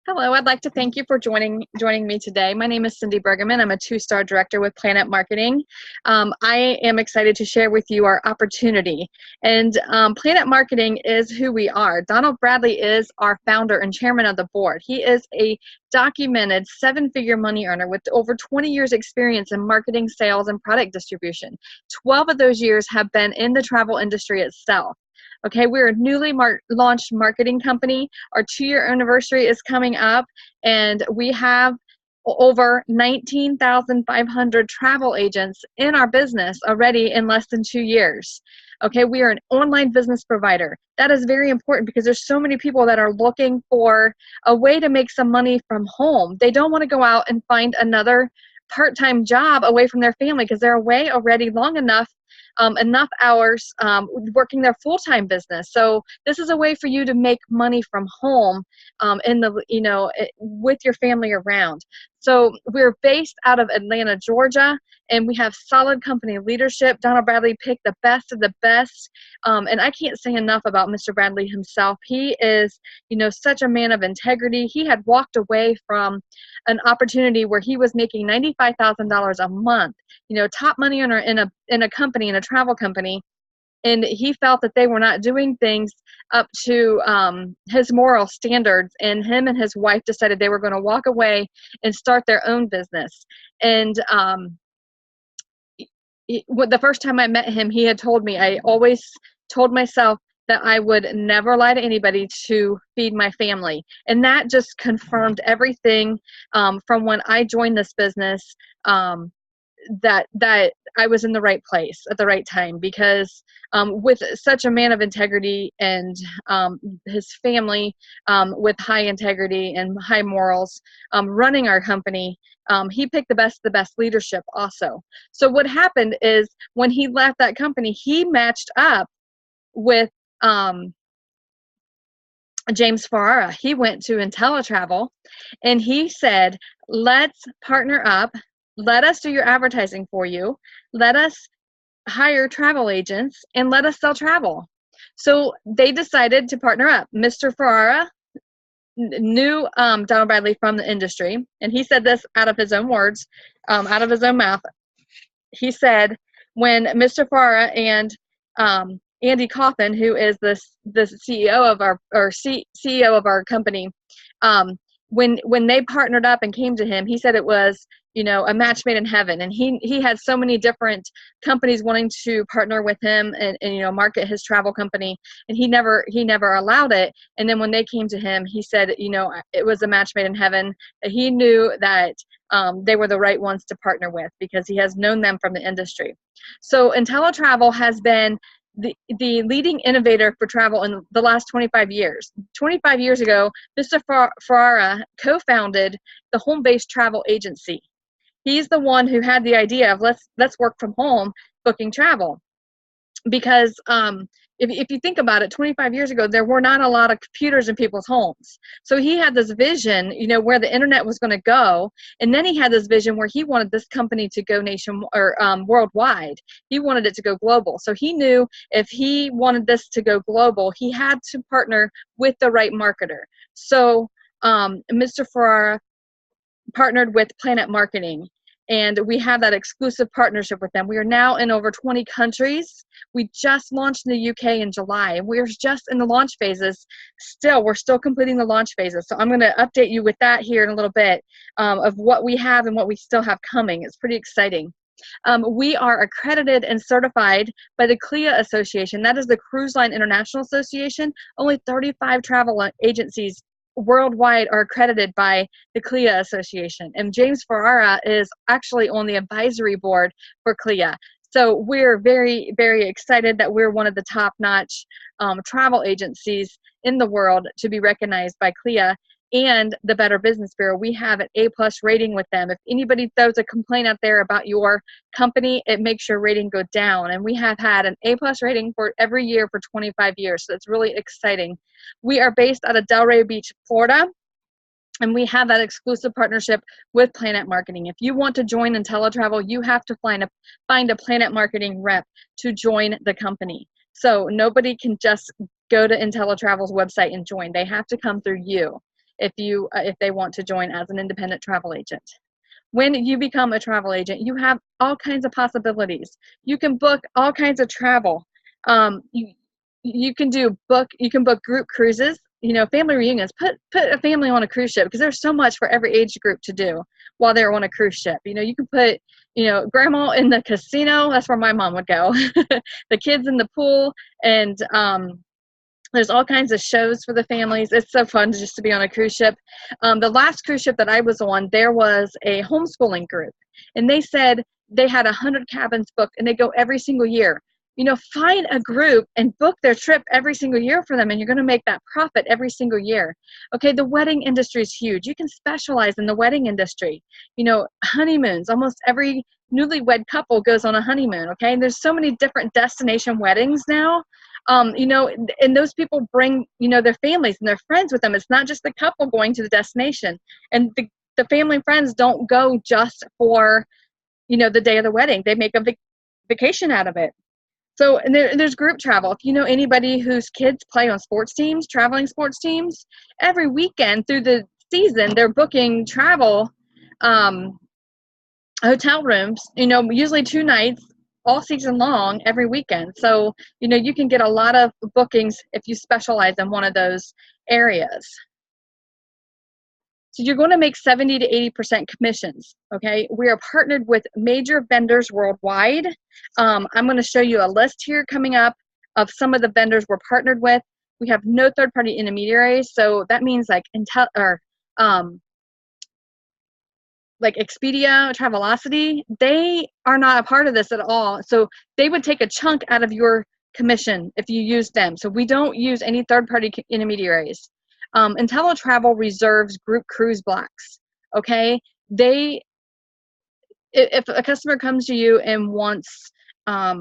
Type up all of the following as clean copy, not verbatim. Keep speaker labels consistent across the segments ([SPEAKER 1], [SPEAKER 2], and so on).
[SPEAKER 1] Hello, I'd like to thank you for joining me today. My name is Cindy Bergerman. I'm a two-star director with Planet Marketing. I am excited to share with you our opportunity. And Planet Marketing is who we are. Donald Bradley is our founder and chairman of the board. He is a documented seven-figure money earner with over 20 years experience in marketing, sales, and product distribution. 12 of those years have been in the travel industry itself. Okay, we're a newly launched marketing company. Our 2-year anniversary is coming up, and we have over 19,500 travel agents in our business already in less than 2 years. Okay, we are an online business provider. That is very important because there's so many people that are looking for a way to make some money from home. They don't want to go out and find another part-time job away from their family because they're away already long enough enough hours working their full-time business. So this is a way for you to make money from home with your family around. So we're based out of Atlanta, Georgia, and we have solid company leadership. Donald Bradley picked the best of the best, and I can't say enough about Mr. Bradley himself. He is, such a man of integrity. He had walked away from an opportunity where he was making $95,000 a month, top money earner in a company, in a travel company, and he felt that they were not doing things up to his moral standards, and him and his wife decided they were going to walk away and start their own business. And the first time I met him, he had told me, I always told myself that I would never lie to anybody to feed my family. And that just confirmed everything from when I joined this business, that I was in the right place at the right time, because with such a man of integrity and his family with high integrity and high morals running our company, he picked the best leadership also. So what happened is when he left that company, he matched up with James Ferrara. He went to IntelliTravel and he said, let's partner up. Let us do your advertising for you. Let us hire travel agents and let us sell travel. So they decided to partner up. Mr. Ferrara knew Donald Bradley from the industry, and he said this out of his own words, out of his own mouth. He said, when Mr. Ferrara and Andy Coffin, who is the CEO of CEO of our company, when they partnered up and came to him, he said it was, a match made in heaven. And he had so many different companies wanting to partner with him and market his travel company, and he never allowed it. And then when they came to him, he said, it was a match made in heaven. He knew that they were the right ones to partner with because he has known them from the industry. So IntelliTravel has been the leading innovator for travel in the last 25 years. 25 years ago, Mr. Ferrara co-founded the home-based travel agency. He's the one who had the idea of let's work from home booking travel. Because if you think about it, 25 years ago, there were not a lot of computers in people's homes. So he had this vision, where the internet was going to go. And then he had this vision where he wanted this company to go worldwide. He wanted it to go global. So he knew if he wanted this to go global, he had to partner with the right marketer. So Mr. Ferrara partnered with Planet Marketing, and we have that exclusive partnership with them. We are now in over 20 countries. We just launched in the UK in July, and we're just in the launch phases. We're still completing the launch phases. So I'm going to update you with that here in a little bit of what we have and what we still have coming. It's pretty exciting. We are accredited and certified by the CLIA Association. That is the Cruise Line International Association. Only 35 travel agencies worldwide are accredited by the CLIA Association. And James Ferrara is actually on the advisory board for CLIA. So we're very, very excited that we're one of the top-notch travel agencies in the world to be recognized by CLIA and the Better Business Bureau. We have an A+ rating with them. If anybody throws a complaint out there about your company, it makes your rating go down. And we have had an A+ rating for every year for 25 years. So it's really exciting. We are based out of Delray Beach, Florida, and we have that exclusive partnership with Planet Marketing. If you want to join IntelliTravel, you have to find a Planet Marketing rep to join the company. So nobody can just go to IntelliTravel's website and join. They have to come through you. if they want to join as an independent travel agent. When you become a travel agent, you have all kinds of possibilities. You can book all kinds of travel. You can book group cruises, family reunions. Put a family on a cruise ship, because there's so much for every age group to do while they're on a cruise ship. You can put, grandma in the casino. That's where my mom would go. The kids in the pool, and there's all kinds of shows for the families. It's so fun just to be on a cruise ship. The last cruise ship that I was on, there was a homeschooling group, and they said they had 100 cabins booked, and they go every single year. Find a group and book their trip every single year for them, and you're going to make that profit every single year. Okay, the wedding industry is huge. You can specialize in the wedding industry. Honeymoons. Almost every newlywed couple goes on a honeymoon. Okay, and there's so many different destination weddings now. And those people bring, their families and their friends with them. It's not just the couple going to the destination. And the family and friends don't go just for, the day of the wedding. They make a vacation out of it. So, and there's group travel. If you know anybody whose kids play on sports teams, traveling sports teams, every weekend through the season, they're booking travel, hotel rooms, usually 2 nights, all season long, every weekend. So, you can get a lot of bookings if you specialize in one of those areas. So you're going to make 70 to 80% commissions, okay? We are partnered with major vendors worldwide. I'm going to show you a list here coming up of some of the vendors we're partnered with. We have no third-party intermediaries, so that means like like Expedia, Travelocity, they are not a part of this at all. So they would take a chunk out of your commission if you use them. So we don't use any third-party intermediaries. IntelliTravel reserves group cruise blocks. Okay, if a customer comes to you and wants a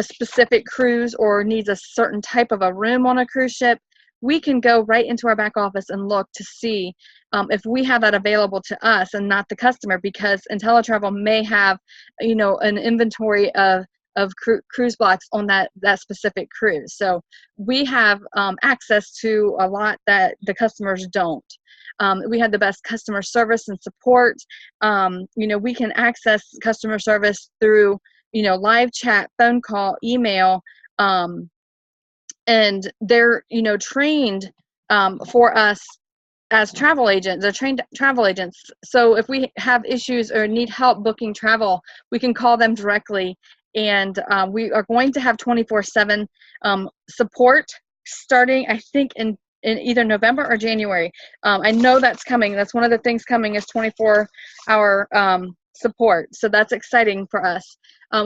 [SPEAKER 1] specific cruise or needs a certain type of a room on a cruise ship, we can go right into our back office and look to see if we have that available to us and not the customer, because IntelliTravel may have, an inventory of cruise blocks on that specific cruise. So we have access to a lot that the customers don't. We have the best customer service and support. We can access customer service through, live chat, phone call, email, and they're, trained for us as travel agents. They're trained travel agents. So if we have issues or need help booking travel, we can call them directly. And we are going to have 24/7 support starting, I think, in either November or January. I know that's coming. That's one of the things coming, is 24-hour support. So that's exciting for us.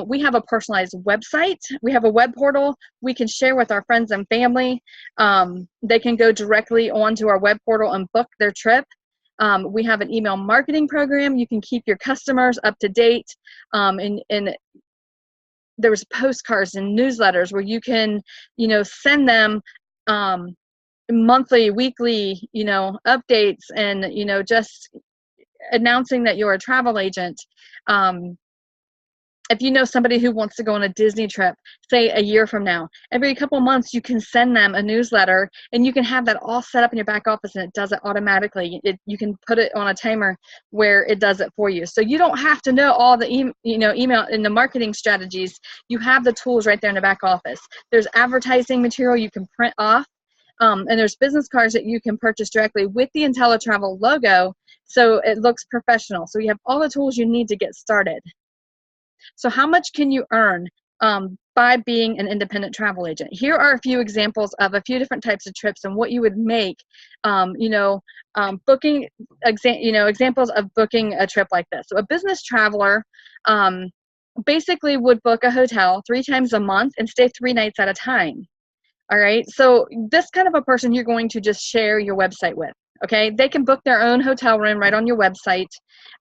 [SPEAKER 1] We have a personalized website. We have a web portal we can share with our friends and family. They can go directly onto our web portal and book their trip. We have an email marketing program. You can keep your customers up to date. And there's postcards and newsletters where you can, send them monthly, weekly, updates, and, just announcing that you're a travel agent. If you know somebody who wants to go on a Disney trip, say a year from now, every couple months you can send them a newsletter, and you can have that all set up in your back office, and it does it automatically. You can put it on a timer where it does it for you. So you don't have to know all the email and the marketing strategies. You have the tools right there in the back office. There's advertising material you can print off, and there's business cards that you can purchase directly with the IntelliTravel logo, so it looks professional. So you have all the tools you need to get started. So how much can you earn by being an independent travel agent? Here are a few examples of a few different types of trips and what you would make, booking, examples of booking a trip like this. So a business traveler basically would book a hotel 3 times a month and stay 3 nights at a time. All right, so this kind of a person you're going to just share your website with. Okay, they can book their own hotel room right on your website.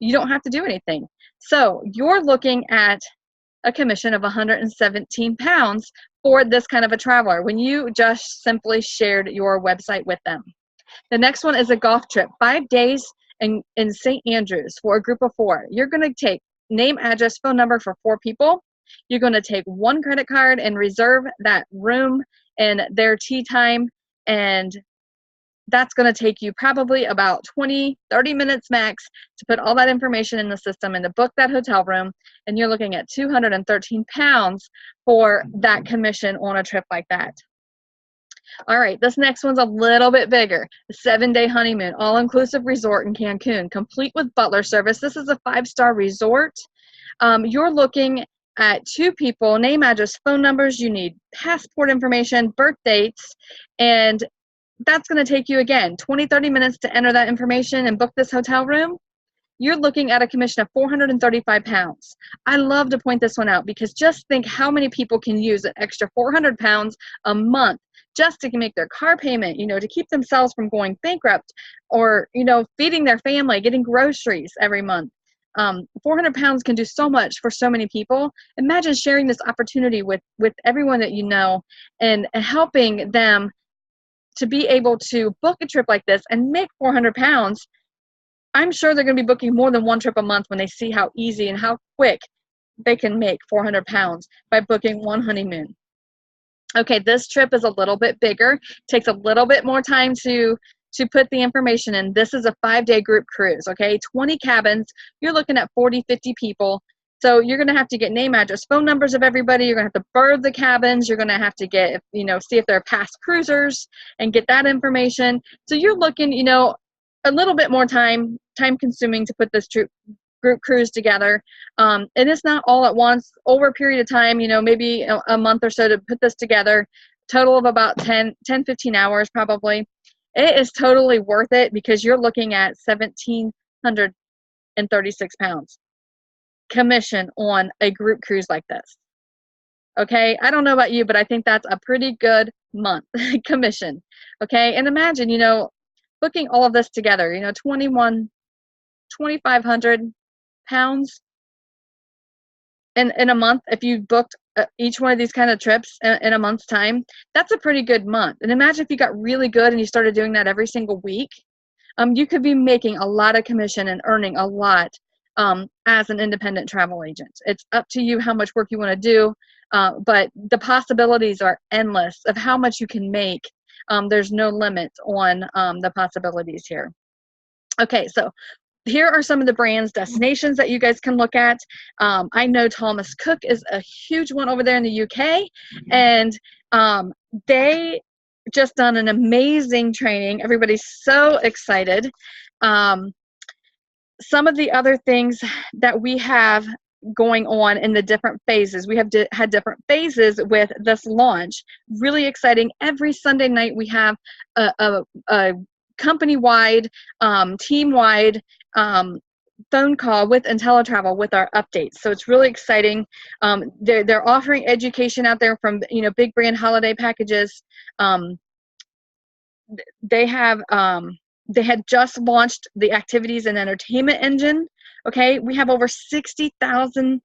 [SPEAKER 1] You don't have to do anything. So you're looking at a commission of 117 pounds for this kind of a traveler when you just simply shared your website with them. The next one is a golf trip, 5 days in St. Andrews for a group of 4. You're going to take name, address, phone number for 4 people. You're going to take 1 credit card and reserve that room and their tea time, and That's going to take you probably about 20, 30 minutes max to put all that information in the system and to book that hotel room. And you're looking at 213 pounds for that commission on a trip like that. All right, this next one's a little bit bigger. The 7-day honeymoon, all-inclusive resort in Cancun, complete with butler service. This is a 5-star resort. You're looking at 2 people, name, address, phone numbers. You need passport information, birth dates, and that's going to take you, again, 20, 30 minutes to enter that information and book this hotel room. You're looking at a commission of 435 pounds. I love to point this one out because just think how many people can use an extra 400 pounds a month just to make their car payment, to keep themselves from going bankrupt, or, feeding their family, getting groceries every month. 400 pounds can do so much for so many people. Imagine sharing this opportunity with everyone that you know and helping them to be able to book a trip like this and make 400 pounds. I'm sure they're going to be booking more than one trip a month when they see how easy and how quick they can make 400 pounds by booking one honeymoon. Okay, this trip is a little bit bigger, takes a little bit more time to put the information in. This is a 5-day group cruise, okay? 20 cabins. You're looking at 40, 50 people. So you're going to have to get name, address, phone numbers of everybody. You're going to have to bird the cabins. You're going to have to get, see if they're past cruisers and get that information. So you're looking, a little bit more time consuming to put this group cruise together. And it's not all at once, over a period of time, maybe a month or so to put this together, total of about 10, 15 hours probably. It is totally worth it because you're looking at 1,736 pounds commission on a group cruise like this. Okay, I don't know about you, but I think that's a pretty good month commission. Okay, and imagine, booking all of this together, 2,500 pounds in a month. If you booked each one of these kind of trips in a month's time, that's a pretty good month. And imagine if you got really good and you started doing that every single week. You could be making a lot of commission and earning a lot as an independent travel agent. It's up to you how much work you want to do, but the possibilities are endless of how much you can make. There's no limit on the possibilities here. Okay, so here are some of the brands, destinations that you guys can look at. I know Thomas Cook is a huge one over there in the UK, and they just done an amazing training. Everybody's so excited. Some of the other things that we have going on in the different phases, we have had different phases with this launch. Really exciting. Every Sunday night we have a company-wide, team-wide phone call with IntelliTravel with our updates. So it's really exciting. They're offering education out there from big brand holiday packages. They had just launched the activities and entertainment engine. Okay, we have over 60,000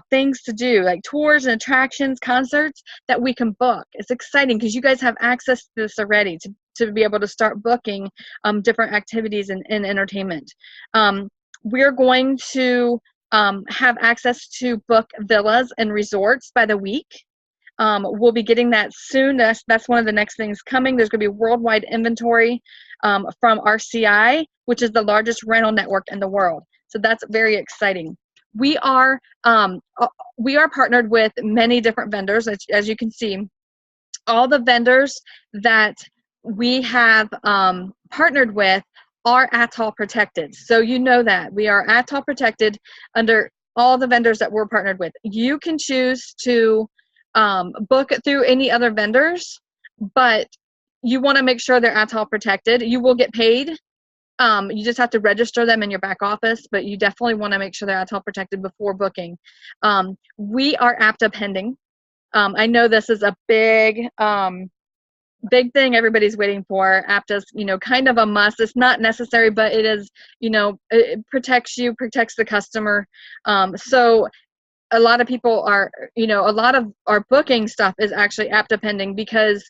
[SPEAKER 1] things to do, like tours and attractions, concerts that we can book. It's exciting because you guys have access to this already to be able to start booking different activities and entertainment. We're going to have access to book villas and resorts by the week. We'll be getting that soon. That's one of the next things coming. There's going to be worldwide inventory from RCI, which is the largest rental network in the world. So that's very exciting. We are partnered with many different vendors, as you can see. All the vendors that we have partnered with are ATOL protected. So you know that. We are ATOL protected under all the vendors that we're partnered with. You can choose to book it through any other vendors, but you want to make sure they're ATOL protected. You will get paid. You just have to register them in your back office, but you definitely want to make sure they're ATOL protected before booking. We are APTA pending. I know this is a big thing everybody's waiting for. APTA's, kind of a must. It's not necessary, but it is, it protects you, protects the customer. So a lot of people are, a lot of our booking stuff is actually APTA pending because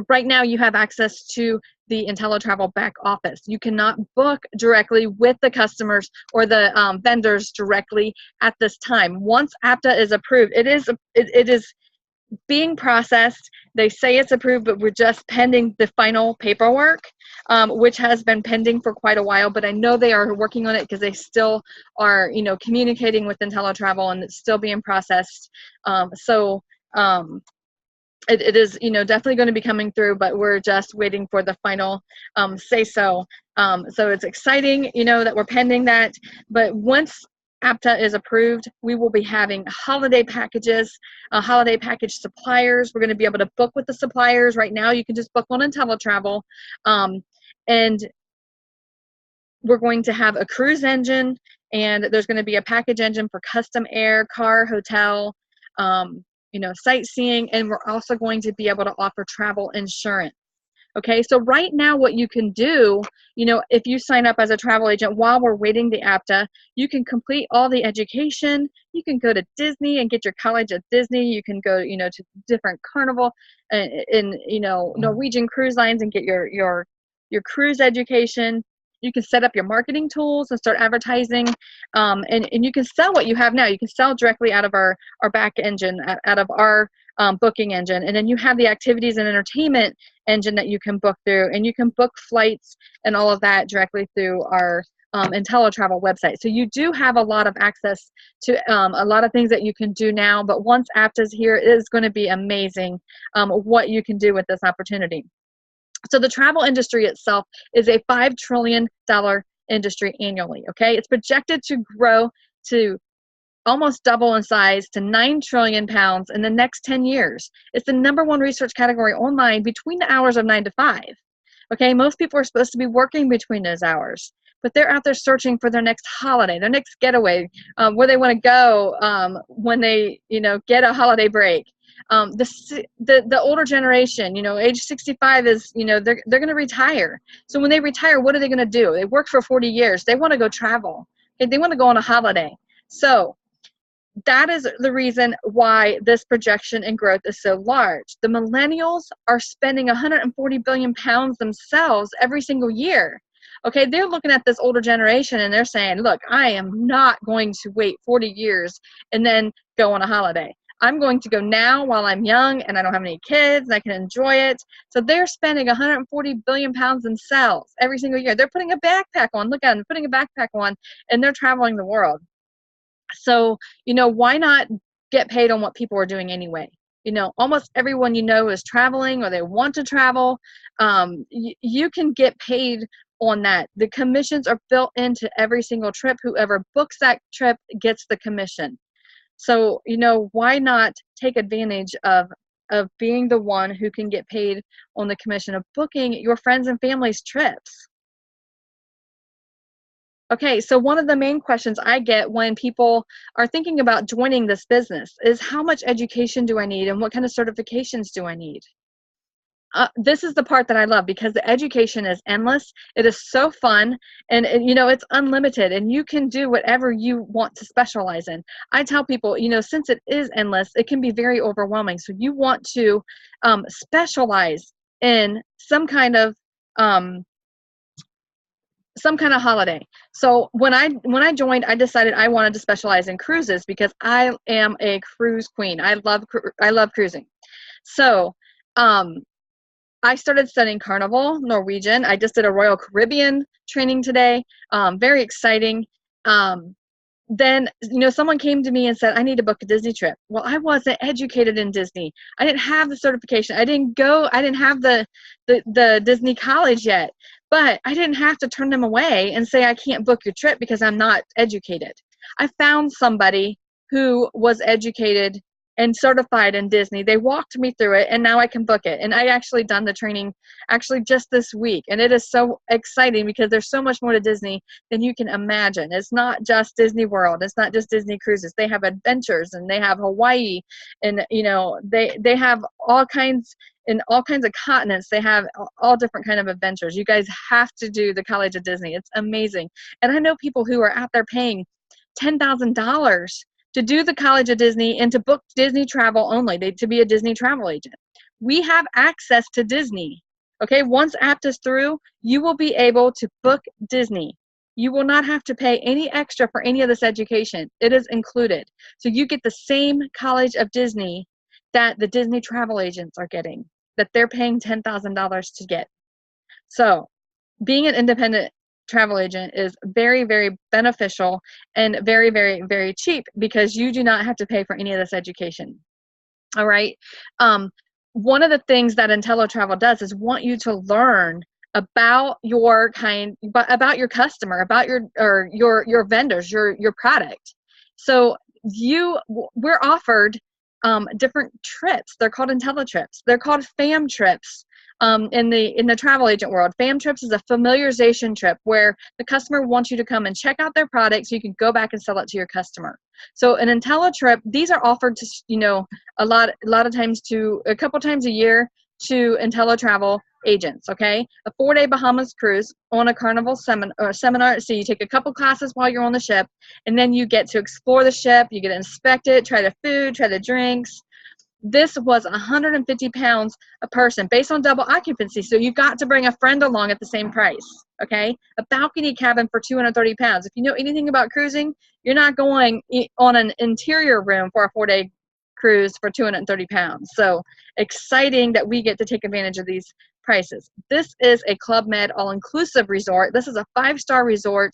[SPEAKER 1] right now you have access to the IntelliTravel back office. You cannot book directly with the customers or the vendors directly at this time. Once APTA is approved, it is being processed. They say it's approved, but we're just pending the final paperwork, which has been pending for quite a while. But I know they are working on it because they still are, communicating with IntelliTravel, and it's still being processed. So it is, definitely going to be coming through, but we're just waiting for the final say so. So it's exciting, that we're pending that. But once APTA is approved, we will be having holiday packages, holiday package suppliers. We're going to be able to book with the suppliers. Right now, you can just book on IntelliTravel. And we're going to have a cruise engine, and there's going to be a package engine for custom air, car, hotel, sightseeing, and we're also going to be able to offer travel insurance. Okay, so right now what you can do, if you sign up as a travel agent while we're waiting the APTA, you can complete all the education. You can go to Disney and get your college at Disney. You can go, to different carnival in Norwegian cruise lines and get your cruise education. You can set up your marketing tools and start advertising, and you can sell what you have now. You can sell directly out of our back engine, out of our booking engine, and then you have the activities and entertainment engine that you can book through, and you can book flights and all of that directly through our IntelliTravel website. So you do have a lot of access to a lot of things that you can do now, but once APTA's here, it is going to be amazing what you can do with this opportunity. So the travel industry itself is a $5 trillion industry annually, okay? It's projected to grow to almost double in size to 9 trillion pounds in the next 10 years. It's the #1 research category online between the hours of 9 to 5. Okay, most people are supposed to be working between those hours, but they're out there searching for their next holiday, their next getaway, where they want to go when they, get a holiday break. The older generation, age 65 is, they're going to retire. So when they retire, what are they going to do? They worked for 40 years. They want to go travel. Okay, they want to go on a holiday. So that is the reason why this projection and growth is so large. The millennials are spending 140 billion pounds themselves every single year. Okay, they're looking at this older generation and they're saying, look, I am not going to wait 40 years and then go on a holiday. I'm going to go now while I'm young and I don't have any kids and I can enjoy it. So they're spending 140 billion pounds themselves every single year. They're putting a backpack on. Look at them, putting a backpack on, and they're traveling the world. So, why not get paid on what people are doing anyway? Almost everyone is traveling or they want to travel. You can get paid on that. The commissions are built into every single trip. Whoever books that trip gets the commission. So, why not take advantage of being the one who can get paid on the commission of booking your friends and family's trips? Okay, so one of the main questions I get when people are thinking about joining this business is how much education do I need and what kind of certifications do I need? This is the part that I love because the education is endless. It is so fun, and it's unlimited, and you can do whatever you want to specialize in. I tell people, since it is endless, it can be very overwhelming. So you want to specialize in some kind of holiday. So when I joined, I decided I wanted to specialize in cruises because I am a cruise queen. I love cruising. So I started studying Carnival, Norwegian. I just did a Royal Caribbean training today. Very exciting. Then someone came to me and said, I need to book a Disney trip. Well, I wasn't educated in Disney. I didn't have the certification. I didn't have the Disney college yet, but I didn't have to turn them away and say I can't book your trip because I'm not educated. I found somebody who was educated and certified in Disney. They walked me through it, and now I can book it. And I actually done the training just this week, and it is so exciting because there's so much more to Disney than you can imagine. It's not just Disney World. It's not just Disney cruises. They have adventures, and they have Hawaii, and they have all kinds of continents. They have all different kind of adventures. You guys have to do the College of Disney. It's amazing. And I know people who are out there paying $10,000 to do the College of Disney and to book Disney travel only, to be a Disney travel agent. We have access to Disney. Okay, once APTA's through, you will be able to book Disney. You will not have to pay any extra for any of this education. It is included. So you get the same College of Disney that the Disney travel agents are getting, that they're paying $10,000 to get. So being an independent travel agent is very, very beneficial and very, very, very cheap because you do not have to pay for any of this education. All right. One of the things that IntelliTravel does is want you to learn about your about your customer, about your vendors, your product. So we're offered different trips. They're called IntelliTrips. They're called fam trips. In the travel agent world, fam trips is a familiarization trip where the customer wants you to come and check out their product so you can go back and sell it to your customer. So an IntelliTrip, these are offered to, a lot of times, to a couple times a year, to IntelliTravel agents. Okay, a 4-day Bahamas cruise on a Carnival seminar. So you take a couple classes while you're on the ship, and then you get to explore the ship. You get to inspect it, try the food, try the drinks. This was 150 pounds a person based on double occupancy. So you got to bring a friend along at the same price. Okay, a balcony cabin for 230 pounds. If you know anything about cruising, you're not going on an interior room for a 4-day cruise for 230 pounds. So exciting that we get to take advantage of these prices. This is a Club Med all-inclusive resort. This is a 5-star resort.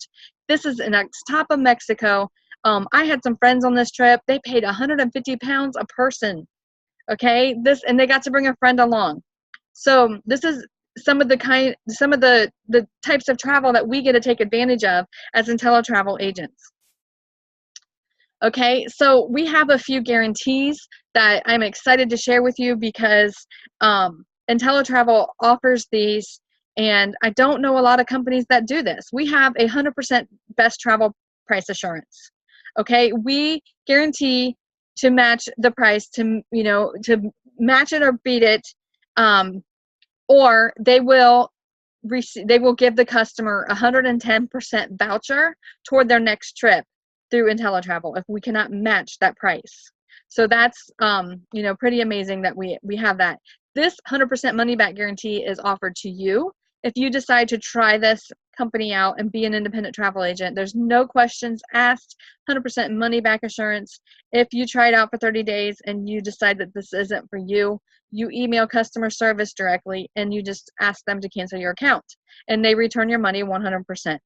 [SPEAKER 1] This is in the top of Mexico. I had some friends on this trip. They paid 150 pounds a person. Okay, and they got to bring a friend along. So this is some of the types of travel that we get to take advantage of as IntelliTravel agents. Okay, so we have a few guarantees that I'm excited to share with you because IntelliTravel offers these, and I don't know a lot of companies that do this. We have 100% best travel price assurance. Okay, we guarantee to match the price, to match it or beat it, or they will give the customer 110% voucher toward their next trip through IntelliTravel if we cannot match that price. So that's pretty amazing that we have that. This 100% money back guarantee is offered to you if you decide to try this company out and be an independent travel agent. There's no questions asked, 100% money back assurance. If you try it out for 30 days and you decide that this isn't for you, you email customer service directly and you just ask them to cancel your account and they return your money 100%.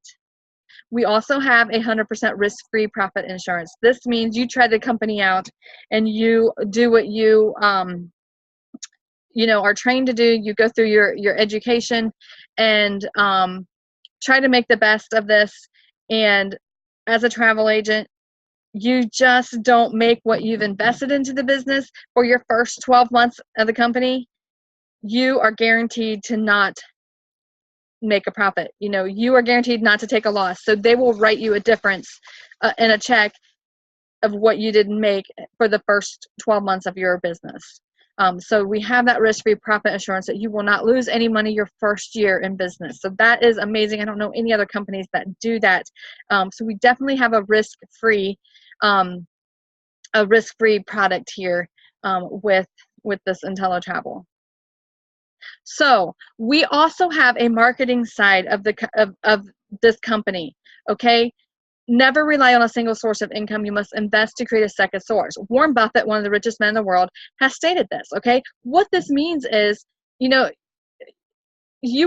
[SPEAKER 1] We also have 100% risk-free profit insurance. This means you try the company out and you do what you are trained to do. You go through your education and try to make the best of this. And as a travel agent, you just don't make what you've invested into the business for your first 12 months of the company. You are guaranteed to not make a profit. You are guaranteed not to take a loss. So they will write you a difference in a check of what you didn't make for the first 12 months of your business. So we have that risk-free profit assurance that you will not lose any money your first year in business. So that is amazing. I don't know any other companies that do that. So we definitely have a risk-free product here with this IntelliTravel. So we also have a marketing side of this company. Okay. Never rely on a single source of income. You must invest to create a second source. Warren Buffett, one of the richest men in the world, has stated this, okay? What this means is, you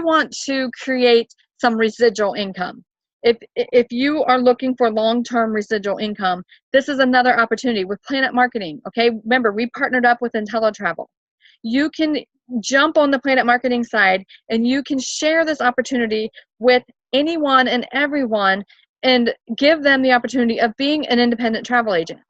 [SPEAKER 1] want to create some residual income. If you are looking for long-term residual income, this is another opportunity with Planet Marketing, okay? Remember, we partnered up with IntelliTravel. You can jump on the Planet Marketing side and you can share this opportunity with anyone and everyone and give them the opportunity of being an independent travel agent.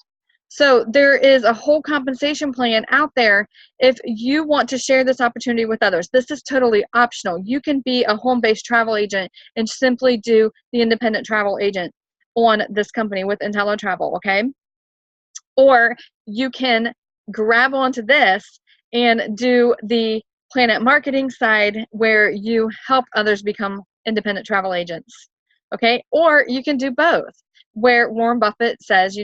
[SPEAKER 1] So there is a whole compensation plan out there if you want to share this opportunity with others. This is totally optional. You can be a home-based travel agent and simply do the independent travel agent on this company with IntelliTravel, okay? Or you can grab onto this and do the Planet Marketing side where you help others become independent travel agents. Okay, or you can do both, where Warren Buffett says,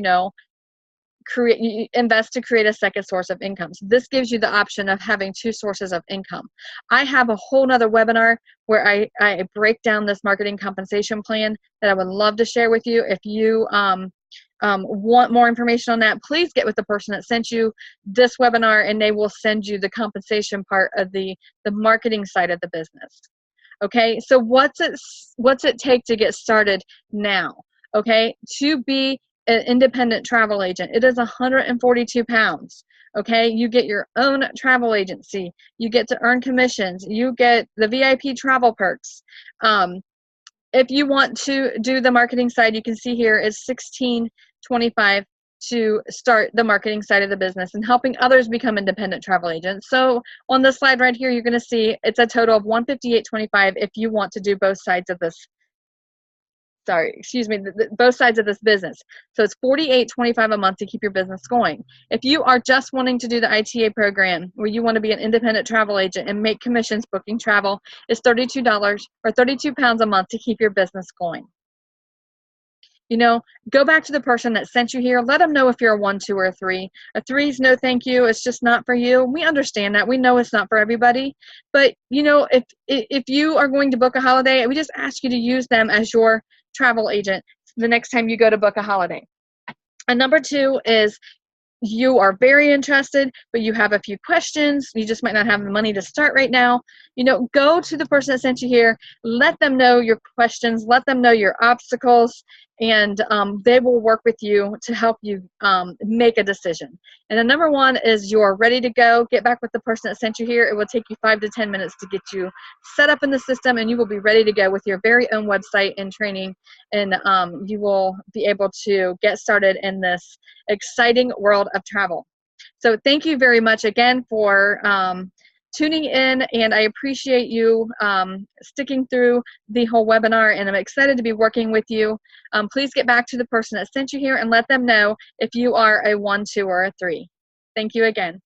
[SPEAKER 1] invest to create a second source of income. So this gives you the option of having two sources of income. I have a whole nother webinar where I break down this marketing compensation plan that I would love to share with you. If you want more information on that, please get with the person that sent you this webinar, and they will send you the compensation part of the marketing side of the business. Okay, so what's it take to get started now? Okay, to be an independent travel agent, it is 142 pounds. Okay, you get your own travel agency, you get to earn commissions, you get the VIP travel perks. If you want to do the marketing side, you can see here is $16.25 to start the marketing side of the business and helping others become independent travel agents. So on this slide right here, you're going to see it's a total of $158.25 if you want to do both sides of this. Sorry, excuse me, both sides of this business. So it's $48.25 a month to keep your business going. If you are just wanting to do the ITA program where you want to be an independent travel agent and make commissions booking travel, it's $32 or 32 pounds a month to keep your business going. You know, go back to the person that sent you here. Let them know if you're a 1, 2, or a 3. A 3 is no thank you. It's just not for you. We understand that. We know it's not for everybody. But, you know, if you are going to book a holiday, we just ask you to use them as your travel agent the next time you go to book a holiday. And number 2 is you are very interested, but you have a few questions. You just might not have the money to start right now. You know, go to the person that sent you here. Let them know your questions. Let them know your obstacles, and they will work with you to help you make a decision. And then number 1 is you're ready to go. Get back with the person that sent you here. It will take you 5 to 10 minutes to get you set up in the system, and you will be ready to go with your very own website and training, and you will be able to get started in this exciting world of travel. So thank you very much again for tuning in, and I appreciate you sticking through the whole webinar, and I'm excited to be working with you. Please get back to the person that sent you here and let them know if you are a 1, 2, or a 3. Thank you again.